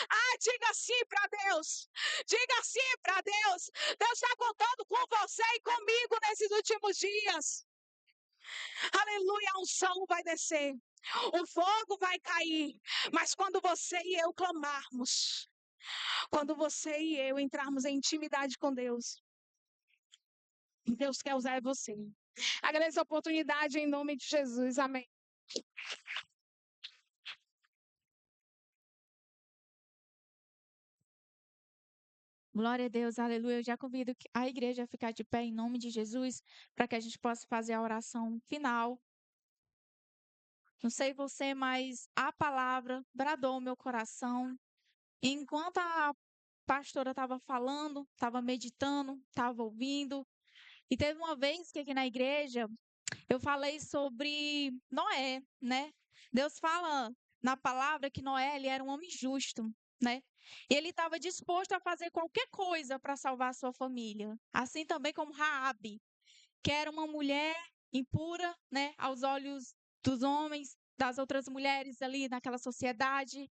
Ah, diga sim para Deus. Diga sim para Deus. Deus está contando com você e comigo nesses últimos dias. Aleluia, a unção vai descer. O fogo vai cair. Mas quando você e eu clamarmos, quando você e eu entrarmos em intimidade com Deus, Deus quer usar você. Agradeço a oportunidade em nome de Jesus. Amém.
Glória a Deus, aleluia. Eu já convido a igreja a ficar de pé em nome de Jesus, para que a gente possa fazer a oração final. Não sei você, mas a palavra bradou o meu coração. E enquanto a pastora estava falando, estava meditando, estava ouvindo. E teve uma vez que aqui na igreja eu falei sobre Noé, né? Deus fala na palavra que Noé ele era um homem justo, né? E ele estava disposto a fazer qualquer coisa para salvar a sua família. Assim também como Raabe, que era uma mulher impura, né, aos olhos dos homens, das outras mulheres ali naquela sociedade,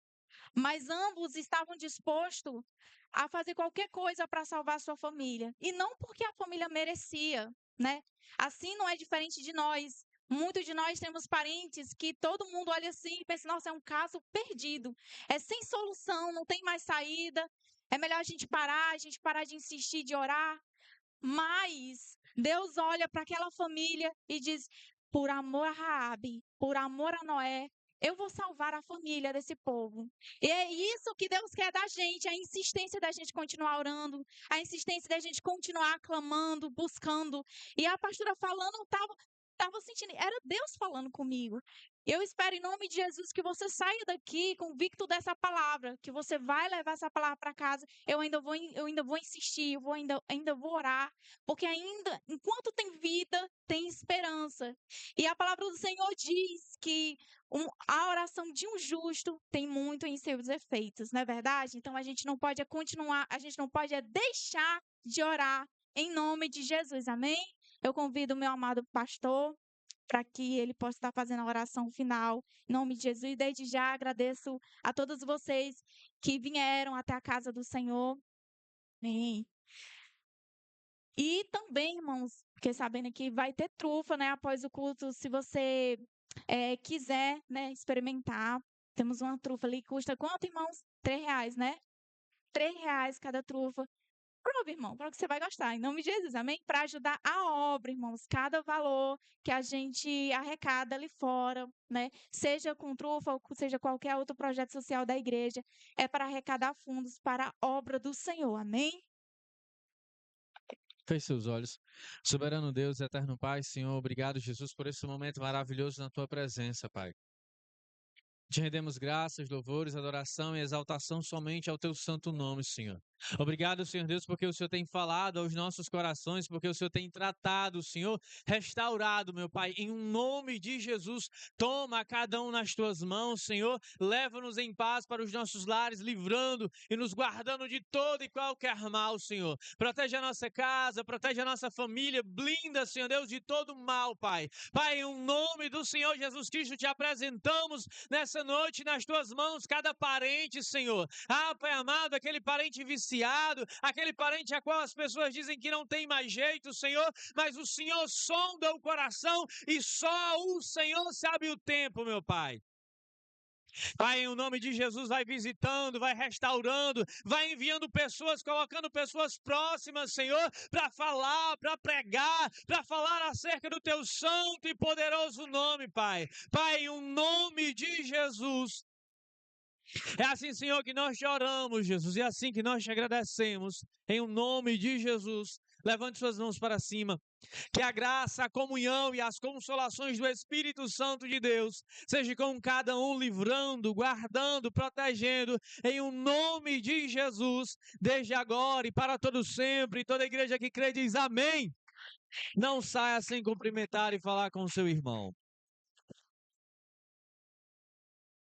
mas ambos estavam dispostos a fazer qualquer coisa para salvar sua família, e não porque a família merecia, né? Assim não é diferente de nós. Muitos de nós temos parentes que todo mundo olha assim e pensa, nossa, é um caso perdido, é sem solução, não tem mais saída, é melhor a gente parar de insistir, de orar. Mas Deus olha para aquela família e diz: por amor a Raabe, por amor a Noé, eu vou salvar a família desse povo. E é isso que Deus quer da gente, a insistência da gente continuar orando, a insistência da gente continuar clamando, buscando. E a pastora falando, estava sentindo, era Deus falando comigo. Eu espero em nome de Jesus que você saia daqui convicto dessa palavra, que você vai levar essa palavra para casa. Eu ainda vou insistir, ainda vou orar, porque ainda, enquanto tem vida, tem esperança. E a palavra do Senhor diz que a oração de um justo tem muito em seus efeitos, não é verdade? Então a gente não pode continuar, a gente não pode deixar de orar em nome de Jesus, amém? Eu convido o meu amado pastor para que ele possa estar fazendo a oração final. Em nome de Jesus, e desde já agradeço a todos vocês que vieram até a casa do Senhor. Amém. E também, irmãos, porque sabendo que vai ter trufa, né, após o culto, se você quiser, né, experimentar, temos uma trufa ali, custa quanto, irmãos? R$3, né? R$3 cada trufa. Prova, irmão, prova que você vai gostar, em nome de Jesus, amém? Para ajudar a obra, irmãos, cada valor que a gente arrecada ali fora, né? Seja com trufa ou seja qualquer outro projeto social da igreja, é para arrecadar fundos para a obra do Senhor, amém?
Feche seus olhos. Soberano Deus, eterno Pai, Senhor, obrigado, Jesus, por esse momento maravilhoso na tua presença, Pai. Te rendemos graças, louvores, adoração e exaltação somente ao teu santo nome, Senhor. Obrigado, Senhor Deus, porque o Senhor tem falado aos nossos corações, porque o Senhor tem tratado, Senhor, restaurado, meu Pai, em nome de Jesus. Toma cada um nas tuas mãos, Senhor, leva-nos em paz para os nossos lares, livrando e nos guardando de todo e qualquer mal, Senhor. Protege a nossa casa, protege a nossa família, blinda, Senhor Deus, de todo mal, Pai. Pai, em nome do Senhor Jesus Cristo, te apresentamos nessa noite nas tuas mãos cada parente, Senhor. Ah, Pai amado, aquele parente viciado, aquele parente a qual as pessoas dizem que não tem mais jeito, Senhor, mas o Senhor sonda o coração e só o Senhor sabe o tempo, meu Pai. Pai, em nome de Jesus, vai visitando, vai restaurando, vai enviando pessoas, colocando pessoas próximas, Senhor, para falar, para pregar, para falar acerca do teu santo e poderoso nome, Pai. Pai, em nome de Jesus, É assim, Senhor, que nós te oramos, Jesus, e é assim que nós te agradecemos, em o nome de Jesus. Levante suas mãos para cima. Que a graça, a comunhão e as consolações do Espírito Santo de Deus seja com cada um, livrando, guardando, protegendo, em o nome de Jesus, desde agora e para todo sempre. E toda a igreja que crê diz amém. Não saia sem cumprimentar e falar com o seu irmão.